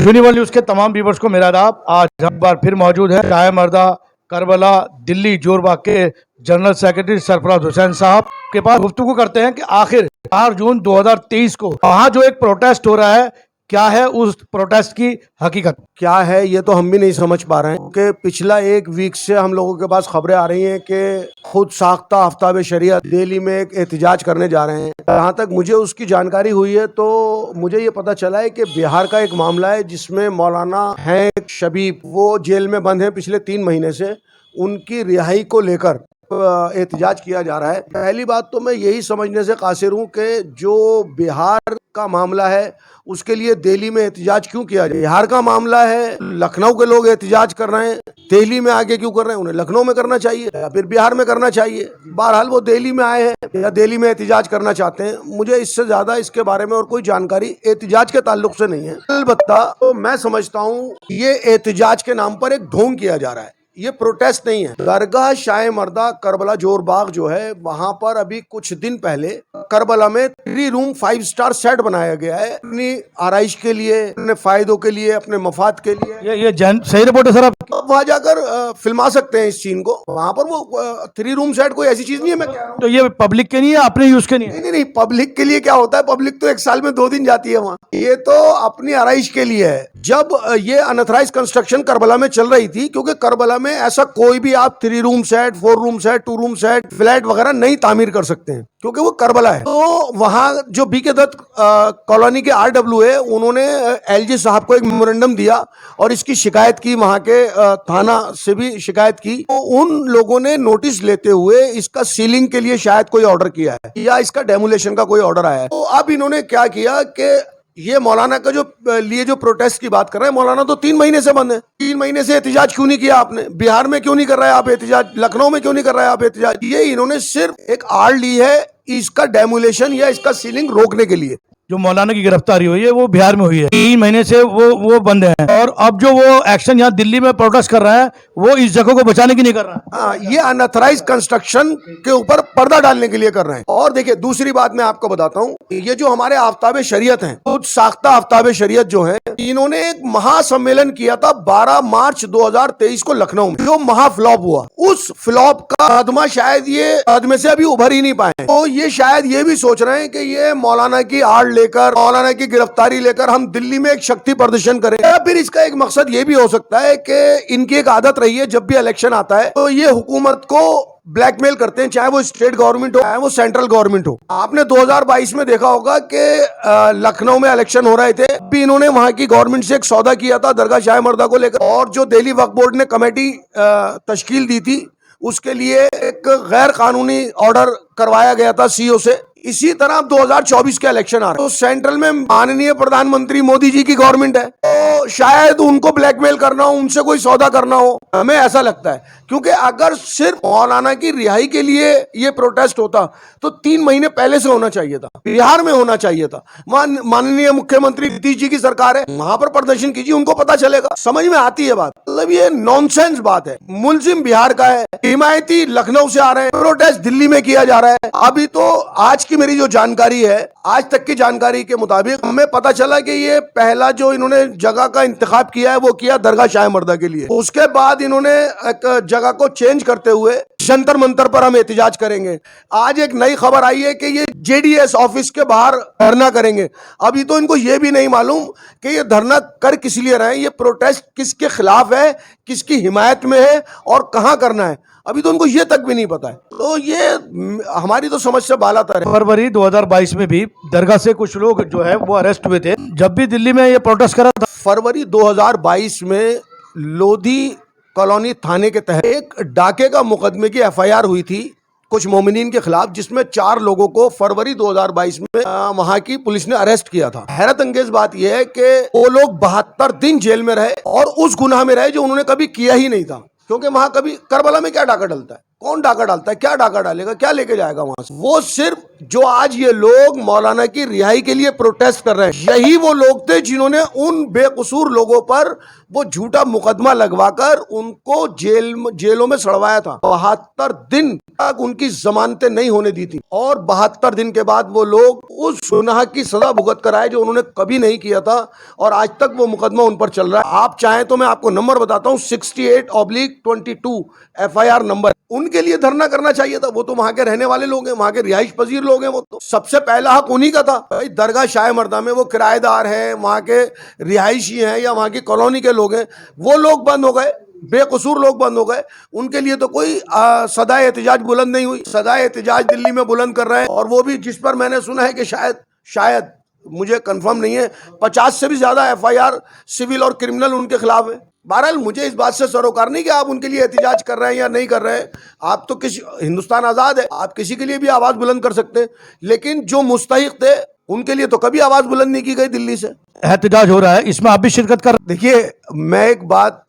Universal news के तमाम viewers को मेरा आदाब। आज एक बार फिर मौजूद है शाह मर्दा करबला दिल्ली जोरबाग के जनरल सेक्रेटरी सरफराज हुसैन साहब के पास। गुफ्तगू करते हैं कि आखिर 4 जून 2023 को वहाँ जो एक प्रोटेस्ट हो रहा है, क्या है उस प्रोटेस्ट की हकीकत, क्या है ये तो हम भी नहीं समझ पा रहे हैं कि पिछला एक वीक से हम लोगों के पास खबरें आ रही हैं कि खुद साख्ता आफ्ताब शरीयत दिल्ली में एक एहतजाज करने जा रहे हैं। जहाँ तक मुझे उसकी जानकारी हुई है तो मुझे ये पता चला है कि बिहार का एक मामला है जिसमें मौलाना हैं शबीब, वो जेल में बंद हैं पिछले 3 महीने से। उनकी रिहाई को लेकर एहतजाज किया जा रहा है। पहली बात तो मैं यही समझने से कासिर हूँ कि जो बिहार का मामला है उसके लिए दिल्ली में एहतजाज क्यों किया जाए। बिहार का मामला है, लखनऊ के लोग एहतजाज कर रहे हैं, दिल्ली में आगे क्यों कर रहे हैं? उन्हें लखनऊ में करना चाहिए या फिर बिहार में करना चाहिए। बहरहाल वो दिल्ली में आए हैं या दिल्ली में एहतजाज करना चाहते हैं, मुझे इससे ज्यादा इसके बारे में और कोई जानकारी एहतजाज के ताल्लुक से नहीं है। अलबत्ता तो मैं समझता हूँ ये एहतजाज के नाम पर एक ढोंग किया जा रहा है, ये प्रोटेस्ट नहीं है। दरगाह शाह मर्दा करबला जोरबाग जो है, वहां पर अभी कुछ दिन पहले करबला में 3 रूम 5 स्टार सेट बनाया गया है अपनी आराइश के लिए, अपने फायदों के लिए, अपने मफाद के लिए। ये सही रिपोर्ट है सर? आप वहां जाकर फिल्मा सकते हैं इस सीन को। वहां पर वो 3 रूम सेट कोई ऐसी चीज नहीं है। मैं कह रहा हूं तो ये पब्लिक के नहीं है, अपने यूज के नहीं है? नहीं, पब्लिक के लिए क्या होता है? पब्लिक तो 1 साल में 2 दिन जाती है वहाँ। ये तो अपनी आराइश के लिए है। जब ये अनऑथराइज कंस्ट्रक्शन करबला में चल रही थी, क्योंकि करबला में ऐसा कोई भी आप 3 room set, 4 room set, 2 room set, flat वगैरह नहीं तामीर कर सकते हैं क्योंकि वो करबला है। तो वहां जो बीके दत्त कॉलोनी के RW है, उन्होंने LG साहब को एक मेमोरेंडम दिया और इसकी शिकायत की, वहां के थाना से भी शिकायत की। तो उन लोगों ने नोटिस लेते हुए इसका सीलिंग के लिए शायद कोई ऑर्डर किया है या इसका डेमोलेशन का कोई ऑर्डर आया है। तो अब इन्होंने क्या किया कि ये मौलाना का जो प्रोटेस्ट की बात कर रहे हैं, मौलाना तो 3 महीने से बंद है। 3 महीने से एहतजाज क्यों नहीं किया आपने? बिहार में क्यों नहीं कर रहे हैं आप एहतजाज? लखनऊ में क्यों नहीं कर रहे हैं आप एहतजाज? ये इन्होंने सिर्फ एक आड़ ली है इसका डेमोलेशन या इसका सीलिंग रोकने के लिए। जो मौलाना की गिरफ्तारी हुई है वो बिहार में हुई है, 3 महीने से वो बंद है, और अब जो वो एक्शन यहाँ दिल्ली में प्रोटेस्ट कर रहा है वो इस जगह को बचाने की नहीं कर रहा है। हाँ, ये अनऑथराइज कंस्ट्रक्शन के ऊपर पर्दा डालने के लिए कर रहे हैं। और देखिए दूसरी बात मैं आपको बताता हूँ, ये जो हमारे आफ्ताब शरीयत हैं, खुद साख्ता आफ्ताब शरीयत जो है, इन्होंने एक महासम्मेलन किया था 12 मार्च 2023 को लखनऊ में, जो महाफ्लॉप हुआ। उस फ्लॉप का खात्मा शायद ये आदमी से अभी उभर ही नहीं पाए। तो ये शायद ये भी सोच रहे हैं कि ये मौलाना की आड़ लेकर, मौलाना की गिरफ्तारी लेकर हम दिल्ली में एक शक्ति प्रदर्शन करें। या फिर इसका एक मकसद ये भी हो सकता है कि इनकी एक आदत रही है, जब भी इलेक्शन आता है तो ये हुकूमत को ब्लैकमेल करते हैं, चाहे वो स्टेट गवर्नमेंट हो चाहे वो सेंट्रल गवर्नमेंट हो। आपने 2022 में देखा होगा कि लखनऊ में इलेक्शन हो रहे थे, भी इन्होंने वहां की गवर्नमेंट से एक सौदा किया था दरगाह शाह मर्दा को लेकर, और जो दिल्ली वक्फ बोर्ड ने कमेटी तश्कील दी थी उसके लिए एक गैर कानूनी ऑर्डर करवाया गया था CO से। इसी तरह 2024 के इलेक्शन आ रहे हैं, तो सेंट्रल में माननीय प्रधानमंत्री मोदी जी की गवर्नमेंट है, तो शायद उनको ब्लैकमेल करना हो, उनसे कोई सौदा करना हो, हमें ऐसा लगता है। क्योंकि अगर सिर्फ मौलाना की रिहाई के लिए ये प्रोटेस्ट होता तो 3 महीने पहले से होना चाहिए था, बिहार में होना चाहिए था। माननीय मुख्यमंत्री नीतीश जी की सरकार है, वहां पर प्रदर्शन कीजिए, उनको पता चलेगा, समझ में आती है बात। मतलब ये नॉनसेंस बात है। मुलजिम बिहार का है, हिमायती लखनऊ से आ रहे हैं, प्रोटेस्ट दिल्ली में किया जा रहा है। अभी तो आज की मेरी जो जानकारी है, आज तक की जानकारी के मुताबिक हमें पता चला कि ये पहला जो इन्होंने जगह का इंतखाब किया है वो किया दरगाह शाह मर्दा के लिए। उसके बाद इन्होंने एक जगह को चेंज करते हुए जंतर मंतर पर हम एहतजाज करेंगे। आज एक नई खबर आई है कि ये JDS ऑफिस के बाहर धरना करेंगे। अभी तो इनको ये भी नहीं मालूम कि ये धरना कर किस लिए रहे हैं, ये प्रोटेस्ट किसके खिलाफ है, किसकी हिमायत में है और कहां करना है, अभी तो उनको ये तक भी नहीं पता है। तो ये हमारी तो समझ से बालातर है। फरवरी 2022 में भी दरगाह से कुछ लोग जो है वो अरेस्ट हुए थे, जब भी दिल्ली में ये प्रोटेस्ट करा था। फरवरी 2022 में लोधी कॉलोनी थाने के तहत एक डाके का मुकदमे की FIR हुई थी कुछ मोमिनीन के खिलाफ, जिसमें 4 लोगों को फरवरी 2022 में वहां की पुलिस ने अरेस्ट किया था। हैरत अंगेज बात यह है कि वो लोग 72 दिन जेल में रहे और उस गुनाह में रहे जो उन्होंने कभी किया ही नहीं था, क्योंकि वहां कभी करबला में क्या डाका डलता है। कौन डाका डालता है, क्या डाका डालेगा, क्या लेके जाएगा वहां से? वो सिर्फ जो आज ये लोग मौलाना की रिहाई के लिए प्रोटेस्ट कर रहे हैं, यही वो लोग थे जिन्होंने उन बेकसूर लोगों पर वो झूठा मुकदमा लगवाकर उनको जेलों में सड़वाया था। 72 दिन तक उनकी जमानतें नहीं होने दी थी और 72 दिन के बाद वो लोग उस गुनाह की सजा भुगत कर आए जो उन्होंने कभी नहीं किया था और आज तक वो मुकदमा उन पर चल रहा है। आप चाहें तो मैं आपको नंबर बताता हूं, 68/22 FIR नंबर। उनके लिए धरना करना चाहिए था, वो तो वहां के रहने वाले लोग हैं, वहां के रिहाइश पजीर लोग हैं, वो तो सबसे पहला हक उन्हीं का था। भाई दरगाह शाह मर्दा में वो किराएदार हैं, वहां के रिहायशी हैं या वहां की कॉलोनी के लोग हैं, वो लोग बंद हो गए, बेकसूर लोग बंद हो गए। उनके लिए तो कोई सदाए एहतिजाज बुलंद नहीं हुई। सदाए एहतिजाज दिल्ली में बुलंद कर रहे हैं और वो भी जिस पर मैंने सुना है कि शायद मुझे कंफर्म नहीं है, 50 से भी ज्यादा FIR सिविल और क्रिमिनल उनके खिलाफ है। बहरहाल मुझे इस बात से सरोकार नहीं कि आप उनके लिए एहतिजाज कर रहे हैं या नहीं कर रहे हैं। आप तो हिंदुस्तान आज़ाद है, आप किसी के लिए भी आवाज़ बुलंद कर सकते हैं, लेकिन जो मुस्तहिक थे उनके लिए तो कभी आवाज़ बुलंद नहीं की गई दिल्ली से। एहतजाज हो रहा है, इसमें आप भी शिरकत कर। देखिए, मैं एक बात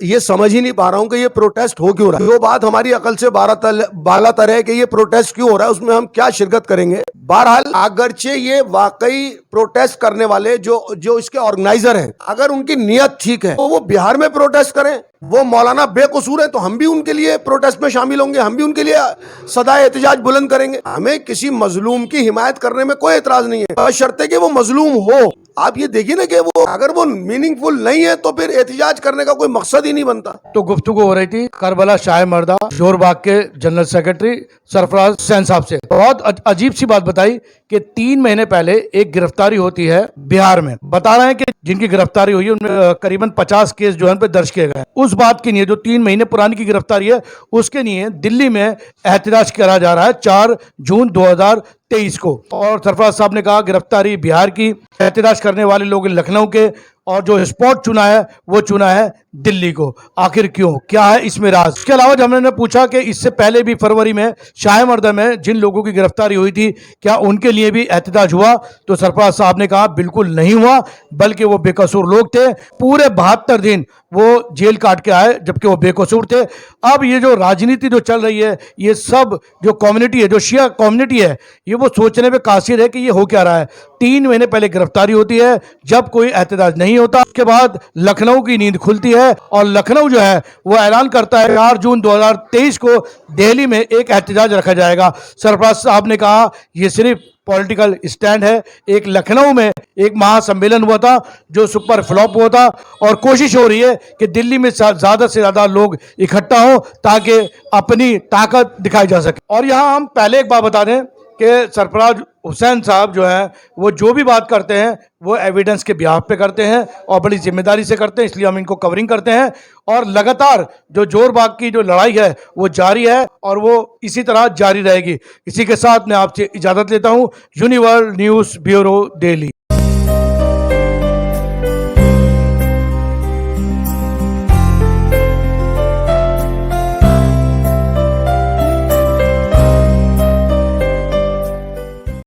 ये समझ ही नहीं पा रहा हूं कि ये प्रोटेस्ट हो क्यों रहा है। जो बात हमारी अकल से बाला तर है कि ये प्रोटेस्ट क्यों हो रहा है, उसमें हम क्या शिरकत करेंगे। बहरहाल अगरचे ये वाकई प्रोटेस्ट करने वाले जो इसके ऑर्गेनाइजर हैं, अगर उनकी नीयत ठीक है तो वो बिहार में प्रोटेस्ट करें। वो मौलाना बेकसूर है तो हम भी उनके लिए प्रोटेस्ट में शामिल होंगे, हम भी उनके लिए सदा एहतिजाज बुलंद करेंगे। हमें किसी मजलूम की हिमायत करने में कोई एतराज नहीं है, बशर्ते कि वो मजलूम हो। आप ये देखिए ना कि वो अगर वो मीनिंगफुल नहीं है तो फिर एहतिजाज करने का कोई मकसद ही नहीं बनता। तो गुफ्तगू हो रही थी करबला शाह मर्दा जोरबाग के जनरल सेक्रेटरी सरफराज हुसैन साहब से। बहुत अजीब सी बात बताई कि 3 महीने पहले एक गिरफ्तारी होती है बिहार में। बता रहे हैं कि जिनकी गिरफ्तारी हुई है उनमें करीबन 50 केस जो है पे दर्ज किए गए। उस बात के लिए जो 3 महीने पुरानी की गिरफ्तारी है उसके लिए दिल्ली में एहतजाज करा जा रहा है 4 जून 2023 को। और सरफराज साहब ने कहा गिरफ्तारी बिहार की, एहतजाज करने वाले लोग लखनऊ के, और जो स्पॉट चुना है वो चुना है दिल्ली को। आखिर क्यों, क्या है इसमें राज? इसके अलावा जब हमने पूछा कि इससे पहले भी फरवरी में शाह मर्दा में जिन लोगों की गिरफ्तारी हुई थी क्या उनके लिए भी एहतजाज हुआ, तो सरफराज साहब ने कहा बिल्कुल नहीं हुआ, बल्कि वो बेकसूर लोग थे। पूरे 72 दिन वो जेल काट के आए जबकि वो बेकसूर थे। अब ये जो राजनीति जो चल रही है, ये सब जो कम्युनिटी है, जो शिया कम्युनिटी है, ये वो सोचने पे कासिर है कि ये हो क्या रहा है। 3 महीने पहले गिरफ्तारी होती है जब कोई एहतजाज नहीं होता, उसके बाद लखनऊ की नींद खुलती है और लखनऊ जो है वो ऐलान करता है 4 जून 2023 को दिल्ली में एक एहतजाज रखा जाएगा। सरफराज साहब ने कहा ये सिर्फ पॉलिटिकल स्टैंड है। एक लखनऊ में एक महासम्मेलन हुआ था जो सुपर फ्लॉप हुआ था और कोशिश हो रही है कि दिल्ली में ज्यादा से ज्यादा लोग इकट्ठा हो ताकि अपनी ताकत दिखाई जा सके। और यहां हम पहले एक बात बता दें कि सरफराज हुसैन साहब जो है वो जो भी बात करते हैं वो एविडेंस के बिहाफ पे करते हैं और बड़ी जिम्मेदारी से करते हैं, इसलिए हम इनको कवरिंग करते हैं। और लगातार जो जोरबाग की जो लड़ाई है वो जारी है और वो इसी तरह जारी रहेगी। इसी के साथ मैं आपसे इजाज़त लेता हूँ। Universal news bureau, Delhi.